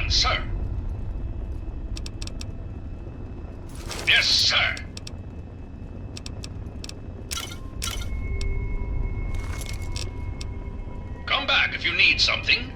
done, sir. Yes, sir. Come back if you need something.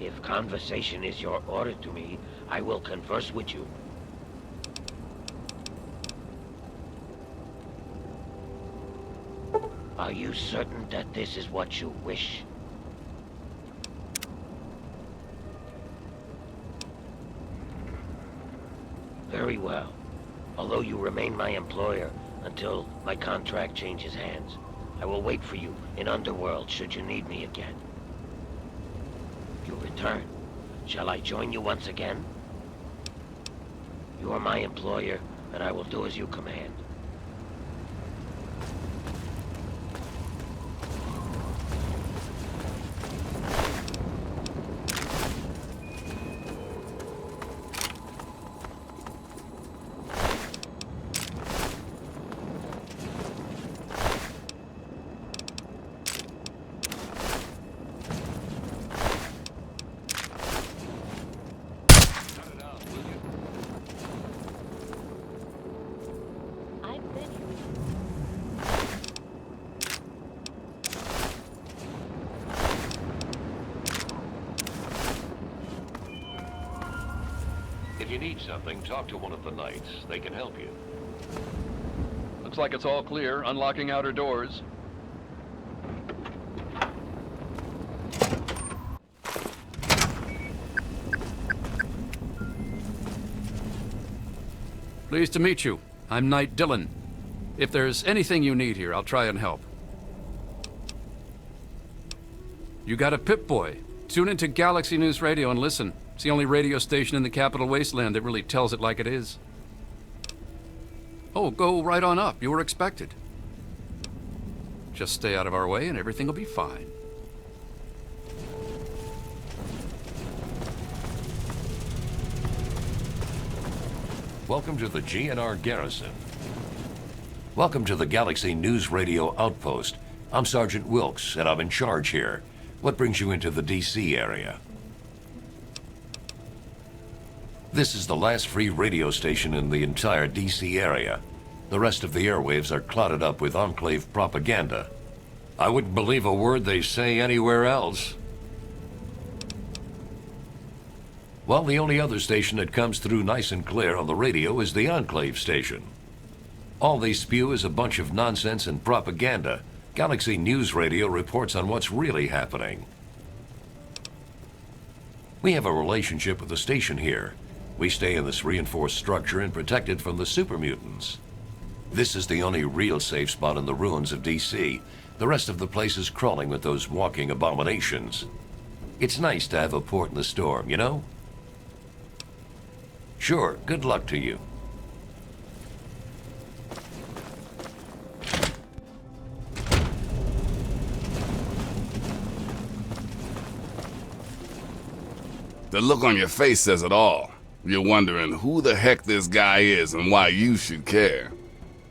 If conversation is your order to me, I will converse with you. Are you certain that this is what you wish? Very well. Although you remain my employer until my contract changes hands, I will wait for you in Underworld should you need me again. You return. Shall I join you once again? You are my employer, and I will do as you command. If you need something, talk to one of the knights. They can help you. Looks like it's all clear. Unlocking outer doors. Pleased to meet you. I'm Knight Dillon. If there's anything you need here, I'll try and help. You got a Pip-Boy. Tune into Galaxy News Radio and listen. It's the only radio station in the Capital Wasteland that really tells it like it is. Oh, go right on up. You were expected. Just stay out of our way and everything will be fine. Welcome to the GNR Garrison. Welcome to the Galaxy News Radio Outpost. I'm Sergeant Wilkes, and I'm in charge here. What brings you into the D.C. area? This is the last free radio station in the entire D.C. area. The rest of the airwaves are clouded up with Enclave propaganda. I wouldn't believe a word they say anywhere else. Well, the only other station that comes through nice and clear on the radio is the Enclave station. All they spew is a bunch of nonsense and propaganda. Galaxy News Radio reports on what's really happening. We have a relationship with the station here. We stay in this reinforced structure and protected from the super mutants. This is the only real safe spot in the ruins of DC. The rest of the place is crawling with those walking abominations. It's nice to have a port in the storm, you know? Sure, good luck to you. The look on your face says it all. You're wondering who the heck this guy is and why you should care.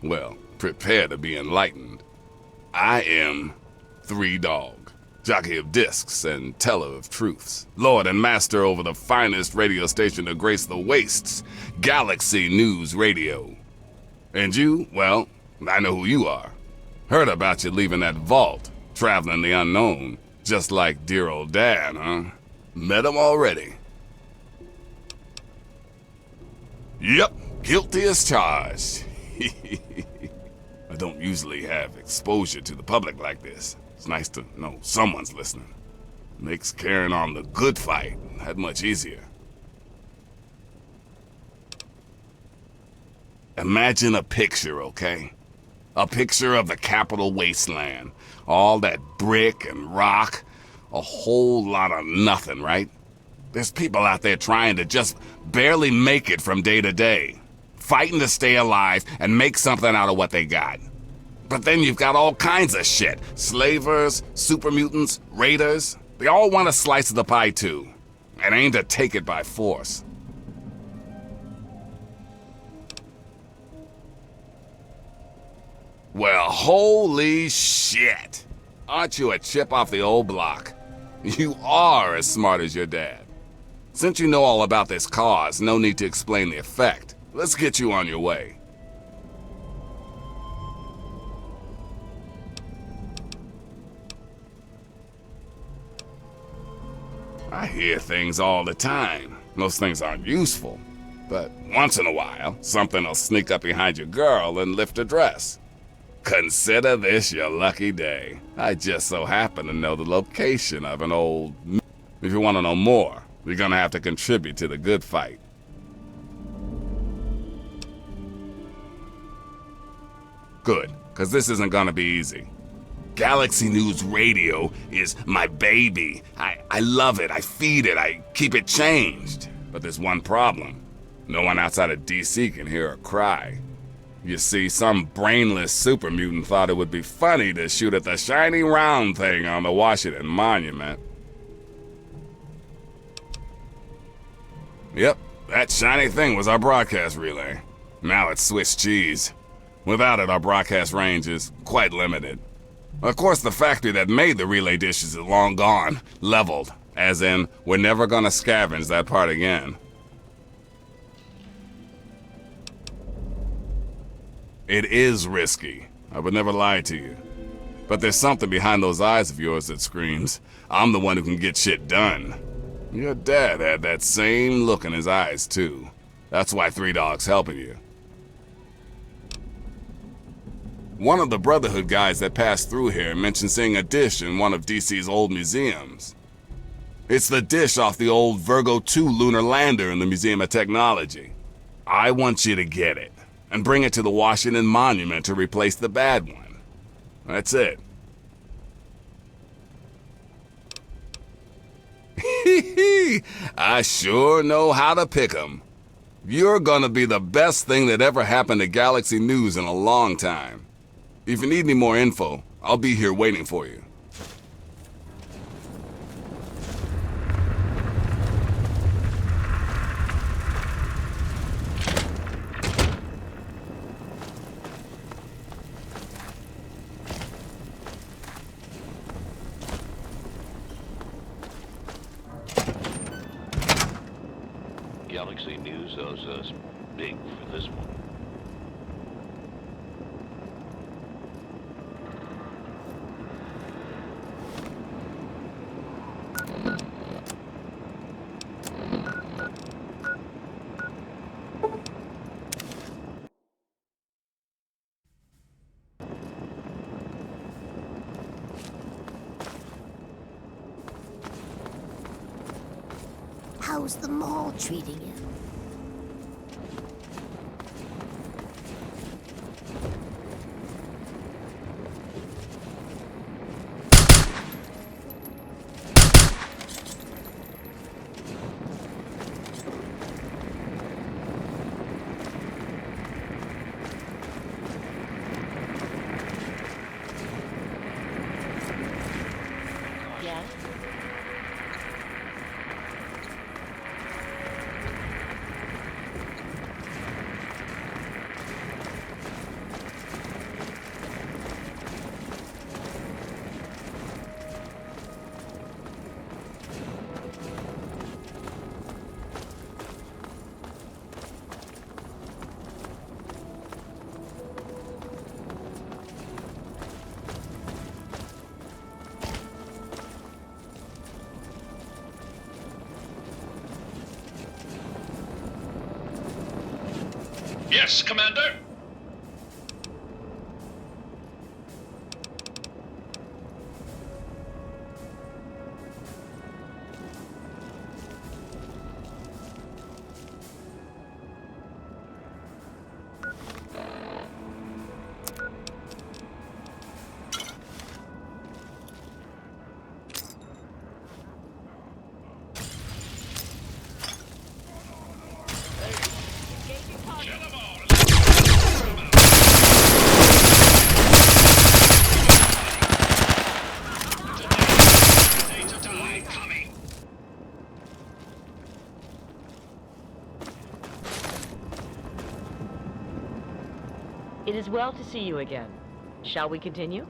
Well, prepare to be enlightened. I am Three Dog, jockey of discs and teller of truths, lord and master over the finest radio station to grace the wastes, Galaxy News Radio. And you, well, I know who you are. Heard about you leaving that vault, traveling the unknown, just like dear old Dad, huh? Met him already. Yep, guilty as charged. I don't usually have exposure to the public like this. It's nice to know someone's listening. Makes carrying on the good fight that much easier. Imagine a picture, okay? A picture of the Capital Wasteland. All that brick and rock. A whole lot of nothing, right? There's people out there trying to just barely make it from day to day, fighting to stay alive and make something out of what they got. But then you've got all kinds of shit. Slavers, super mutants, raiders. They all want a slice of the pie too, and aim to take it by force. Well, holy shit. Aren't you a chip off the old block? You are as smart as your dad. Since you know all about this cause, no need to explain the effect. Let's get you on your way. I hear things all the time. Those things aren't useful. But once in a while, something will sneak up behind your girl and lift her dress. Consider this your lucky day. I just so happen to know the location of an old... If you want to know more, you're gonna have to contribute to the good fight. Good, because this isn't gonna be easy. Galaxy News Radio is my baby. I love it, I feed it, I keep it changed. But there's one problem. No one outside of DC can hear her cry. You see, some brainless super mutant thought it would be funny to shoot at the shiny round thing on the Washington Monument. Yep, that shiny thing was our broadcast relay. Now it's Swiss cheese. Without it, our broadcast range is quite limited. Of course, the factory that made the relay dishes is long gone, leveled, as in, we're never gonna scavenge that part again. It is risky. I would never lie to you. But there's something behind those eyes of yours that screams, I'm the one who can get shit done. Your dad had that same look in his eyes, too. That's why Three Dog's helping you. One of the Brotherhood guys that passed through here mentioned seeing a dish in one of DC's old museums. It's the dish off the old Virgo 2 lunar lander in the Museum of Technology. I want you to get it and bring it to the Washington Monument to replace the bad one. That's it. I sure know how to pick 'em. You're gonna be the best thing that ever happened to Galaxy News in a long time. If you need any more info, I'll be here waiting for you. Galaxy News owes us big for this one. How's the mall treating you? Yes? Yes, Commander? It is well to see you again. Shall we continue?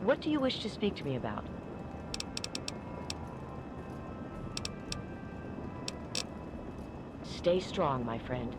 What do you wish to speak to me about? Stay strong, my friend.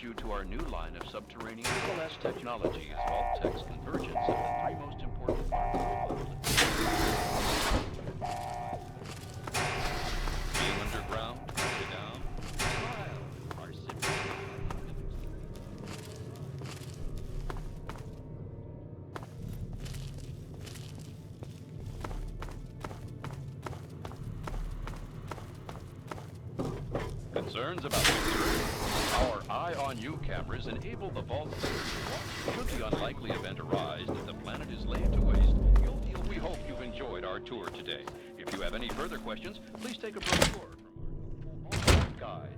introduce you to our new line of subterranean LS technology as Vault-Tech's convergence of the three most important parts of the world. Being underground, down, smile, are simply concerns about security? Our Eye on You cameras enable the Vault to watch. Should the unlikely event arise that the planet is laid to waste, we hope you've enjoyed our tour today. If you have any further questions, please take a brochure from our Vault guides.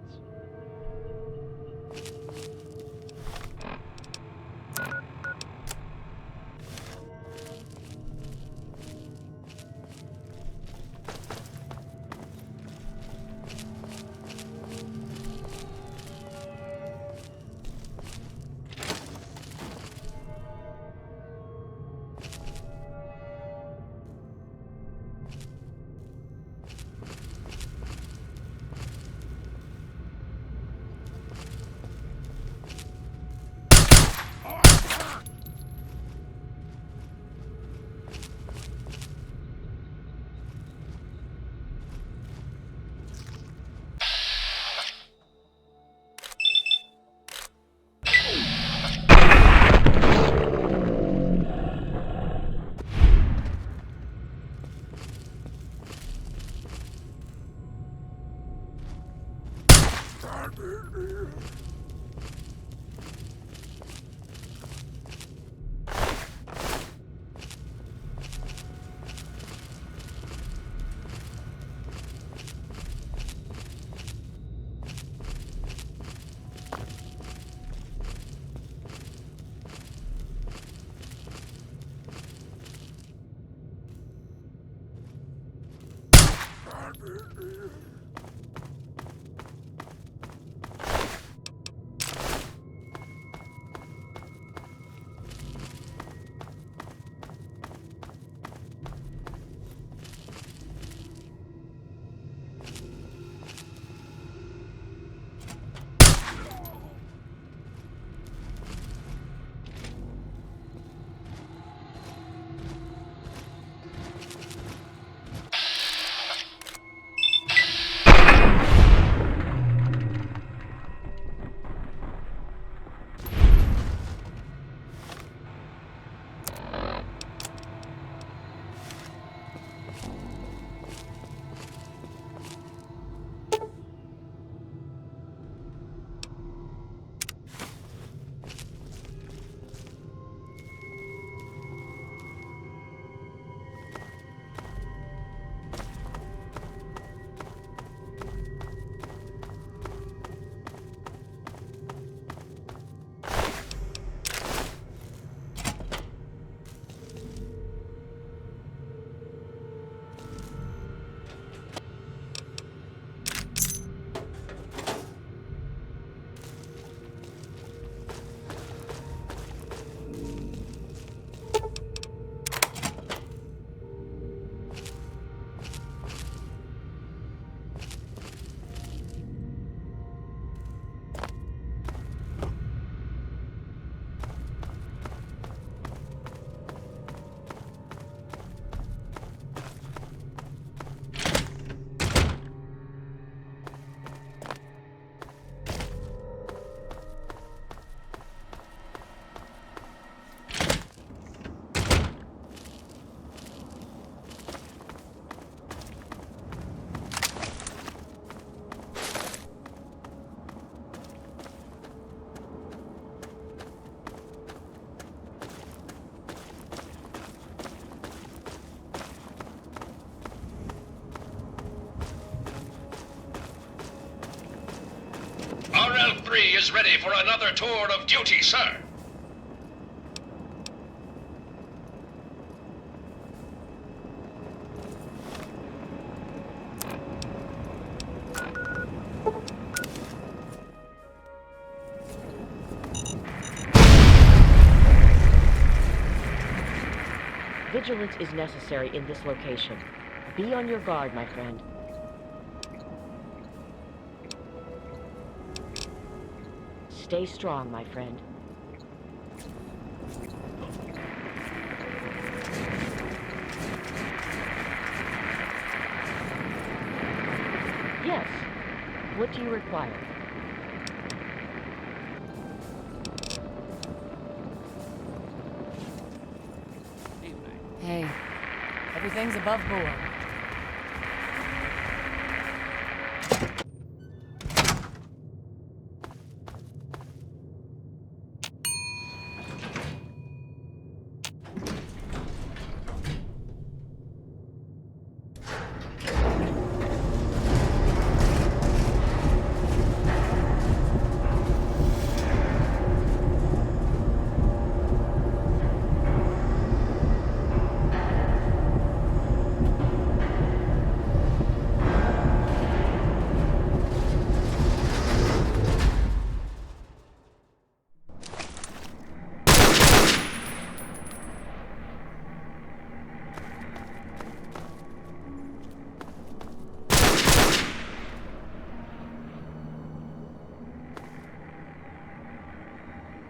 RL3 is ready for another tour of duty, sir. Vigilance is necessary in this location. Be on your guard, my friend. Stay strong, my friend. Yes. What do you require? Hey, everything's above board.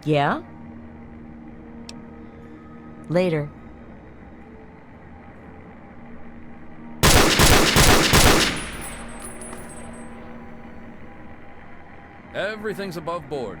Yeah? Later. Everything's above board.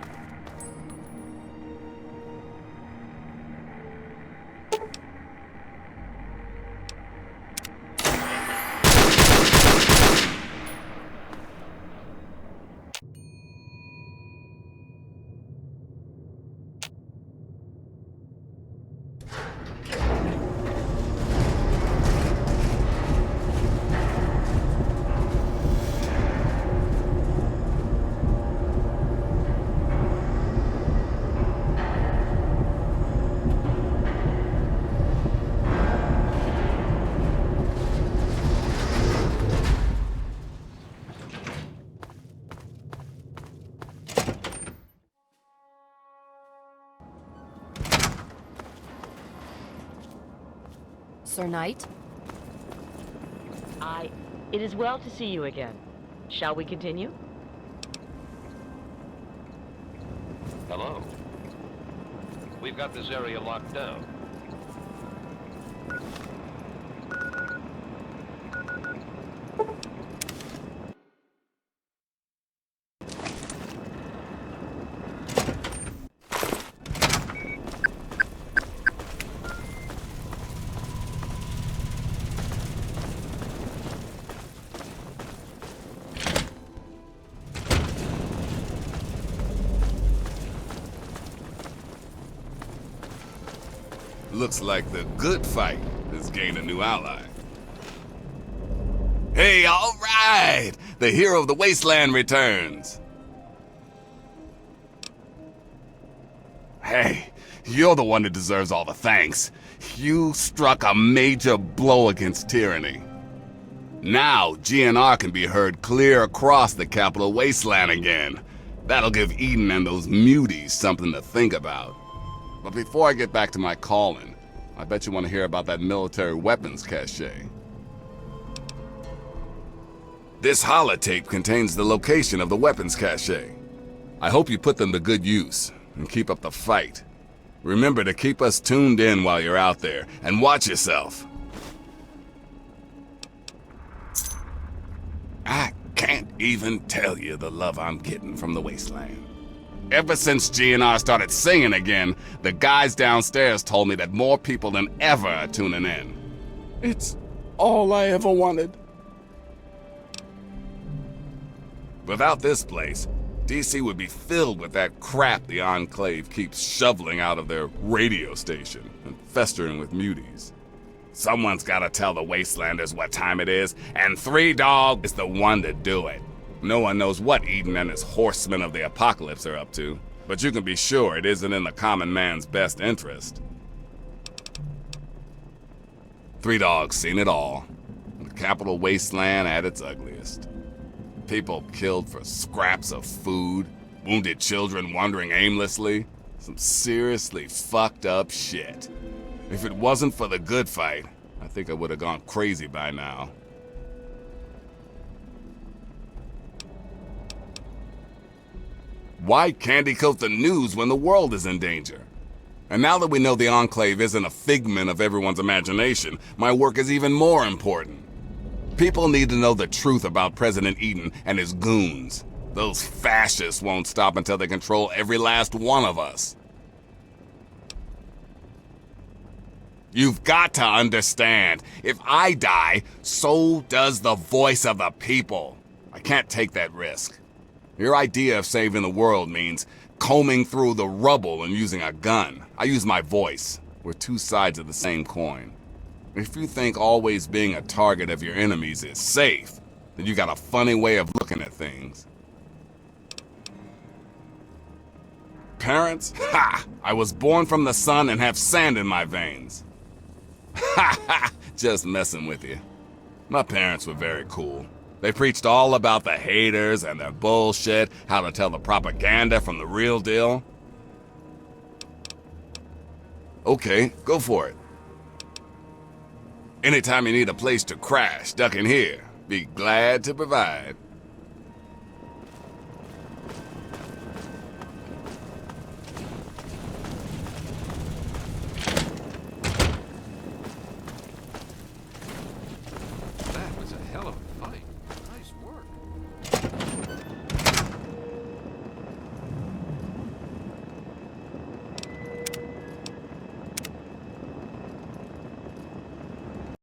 Sir Knight? It is well to see you again. Shall we continue? Hello. We've got this area locked down. Looks like the good fight has gained a new ally. Hey, all right! The hero of the wasteland returns. Hey, you're the one who deserves all the thanks. You struck a major blow against tyranny. Now, GNR can be heard clear across the capital wasteland again. That'll give Eden and those muties something to think about. But before I get back to my calling, I bet you want to hear about that military weapons cache. This holotape contains the location of the weapons cache. I hope you put them to good use and keep up the fight. Remember to keep us tuned in while you're out there, and watch yourself. I can't even tell you the love I'm getting from the wasteland. Ever since GNR started singing again, the guys downstairs told me that more people than ever are tuning in. It's all I ever wanted. Without this place, DC would be filled with that crap the Enclave keeps shoveling out of their radio station and festering with muties. Someone's gotta tell the Wastelanders what time it is, and 3 Dog is the one to do it. No one knows what Eden and his horsemen of the apocalypse are up to, but you can be sure it isn't in the common man's best interest. 3 Dog's seen it all. The capital wasteland at its ugliest. People killed for scraps of food, wounded children wandering aimlessly. Some seriously fucked up shit. If it wasn't for the good fight, I think I would have gone crazy by now. Why candy coat the news when the world is in danger? And now that we know the Enclave isn't a figment of everyone's imagination, my work is even more important. People need to know the truth about President Eden and his goons. Those fascists won't stop until they control every last one of us. You've got to understand, if I die, so does the voice of the people. I can't take that risk. Your idea of saving the world means combing through the rubble and using a gun. I use my voice. We're two sides of the same coin. If you think always being a target of your enemies is safe, then you got a funny way of looking at things. Parents? Ha! I was born from the sun and have sand in my veins. Ha ha! Just messing with you. My parents were very cool. They preached all about the haters and their bullshit, how to tell the propaganda from the real deal. Okay, go for it. Anytime you need a place to crash, duck in here. Be glad to provide.